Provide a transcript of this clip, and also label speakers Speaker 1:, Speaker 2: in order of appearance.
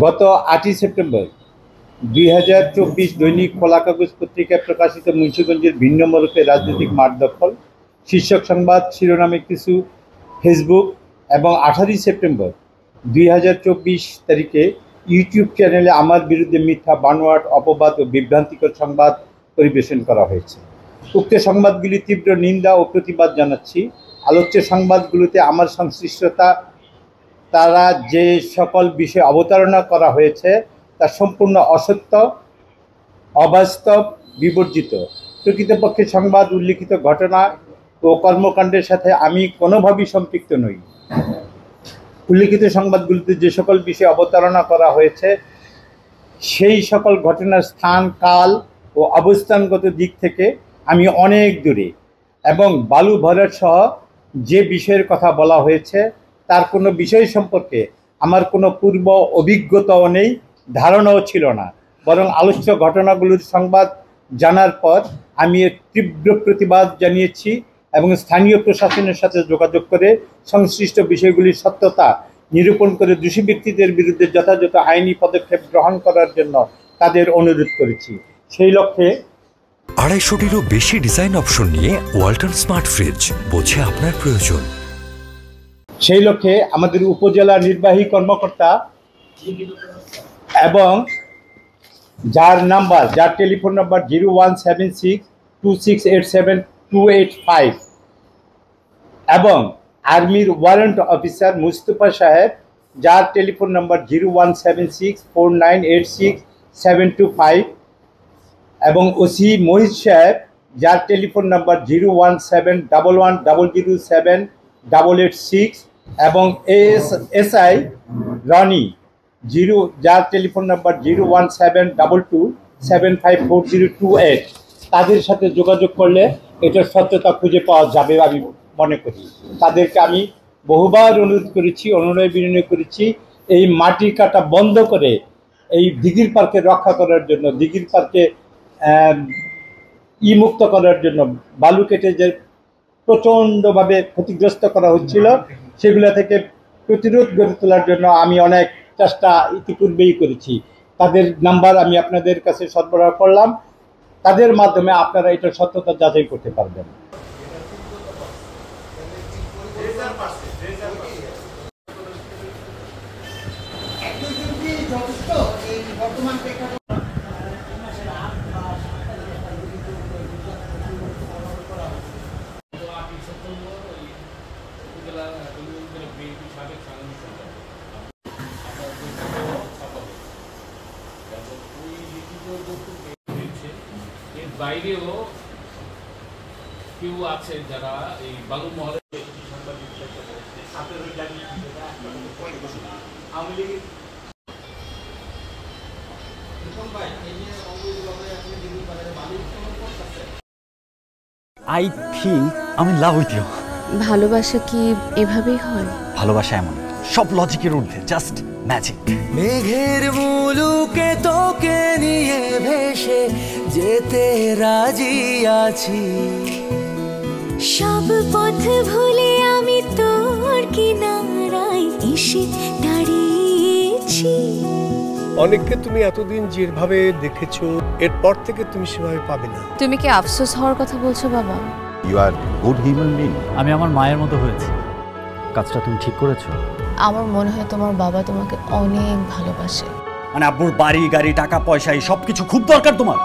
Speaker 1: গত 8 সেপ্টেম্বর 2024 দৈনিক খোলা কাগজ পত্রিকায় প্রকাশিত মুন্সিগঞ্জের ভিন্ন মোড়কে রাজনৈতিক মাঠ দখল শীর্ষক সংবাদ শিরোনামে কিছু ফেসবুক এবং 18 সেপ্টেম্বর 2024 তারিখে ইউটিউব চ্যানেলে আমার বিরুদ্ধে মিথ্যা বানোয়াট অপবাদ ও বিভ্রান্তিকর সংবাদ পরিবেশন করা হয়েছে। উক্ত সংবাদগুলি তীব্র নিন্দা ও প্রতিবাদ জানাচ্ছি। আলোচ্য সংবাদগুলোতে আমার সংশ্লিষ্টতা তারা যে সকল বিষয়ে অবতারণা করা হয়েছে তা সম্পূর্ণ অসত্য, অবাস্তব, বিবর্জিত। প্রকৃতপক্ষে সংবাদ উল্লিখিত ঘটনা ও কর্মকাণ্ডের সাথে আমি কোনোভাবেই সম্পৃক্ত নই। উল্লিখিত সংবাদগুলিতে যে সকল বিষয়ে অবতারণা করা হয়েছে সেই সকল ঘটনার স্থান, কাল ও অবস্থানগত দিক থেকে আমি অনেক দূরে এবং বালু ভরাট সহ যে বিষয়ের কথা বলা হয়েছে তার কোনো বিষয় সম্পর্কে আমার কোনো পূর্ব অভিজ্ঞতাও নেই, ধারণাও ছিল না। বরং আলোচ্য ঘটনাগুলোর সংবাদ জানার পর আমি এর তীব্র প্রতিবাদ জানিয়েছি এবং স্থানীয় প্রশাসনের সাথে যোগাযোগ করে সংশ্লিষ্ট বিষয়গুলির সত্যতা নিরূপণ করে দোষী ব্যক্তিদের বিরুদ্ধে যথাযথ আইনি পদক্ষেপ গ্রহণ করার জন্য তাদের অনুরোধ করেছি। সেই লক্ষ্যে
Speaker 2: 250-টিরও বেশি ডিজাইন অপশন নিয়ে ওয়ালটন স্মার্ট ফ্রিজ, বোঝে আপনার প্রয়োজন।
Speaker 1: সেই লক্ষ্যে আমাদের উপজেলা নির্বাহী কর্মকর্তা এবং যার টেলিফোন নাম্বার 01762687-285 এবং আর্মির ওয়ারেন্ট অফিসার মুস্তফা সাহেব যার টেলিফোন নাম্বার 01764986-725 এবং ওসি মহিত সাহেব যার টেলিফোন নাম্বার 01711007886 এবং এসআই রনি যার টেলিফোন নাম্বার 01722754028 তাদের সাথে যোগাযোগ করলে এটার সত্যতা খুঁজে পাওয়া যাবে আমি মনে করি। তাদেরকে আমি বহুবার অনুরোধ করেছি, অনুনয় বিনয় করেছি এই মাটি কাটা বন্ধ করে এই দিঘির পার্কে রক্ষা করার জন্য, দিঘির পার্কে মুক্ত করার জন্য বালু কেটে যে প্রচণ্ডভাবে ক্ষতিগ্রস্ত করা হচ্ছিল সেগুলো থেকে প্রতিরোধ গড়ে তোলার জন্য আমি অনেক চেষ্টা ইতিপূর্বেই করেছি। তাদের নাম্বার আমি আপনাদের কাছে সরবরাহ করলাম, তাদের মাধ্যমে আপনারা এটার সত্যতা যাচাই করতে পারবেন।
Speaker 3: বাইরেও কেউ আছে যারা এই বালু মহলে
Speaker 4: আই থিঙ্ক আমি লাভ উইথ ইউ।
Speaker 5: ভালোবাসা কি এভাবেই হয়?
Speaker 4: ভালোবাসা এমন সব লজিকের ঊর্ধ্বে, জাস্ট ম্যাজিক।
Speaker 6: মেঘের মুলুকে তোকে নিয়ে ভেসে যেতে রাজি আছি,
Speaker 7: সব পথ ভুলে আমি তোর কিনারায় এসে দাঁড়িয়েছি।
Speaker 8: অনেককে তুমি এতদিন যেভাবে দেখেছো এরপর থেকে তুমি সেভাবে পাবে না।
Speaker 5: তুমি কি আফসোস হওয়ার কথা বলছো বাবা?
Speaker 9: You are good human being.
Speaker 4: আমি আমার মায়ের মতো হয়েছি। কাজটা তুমি ঠিক করেছো।
Speaker 5: আমার মনে হয় তোমার বাবা তোমাকে অনেক ভালোবাসে।
Speaker 4: মানে আব্বুর বাড়ি গাড়ি টাকা পয়সা এই সবকিছু খুব দরকার তোমার।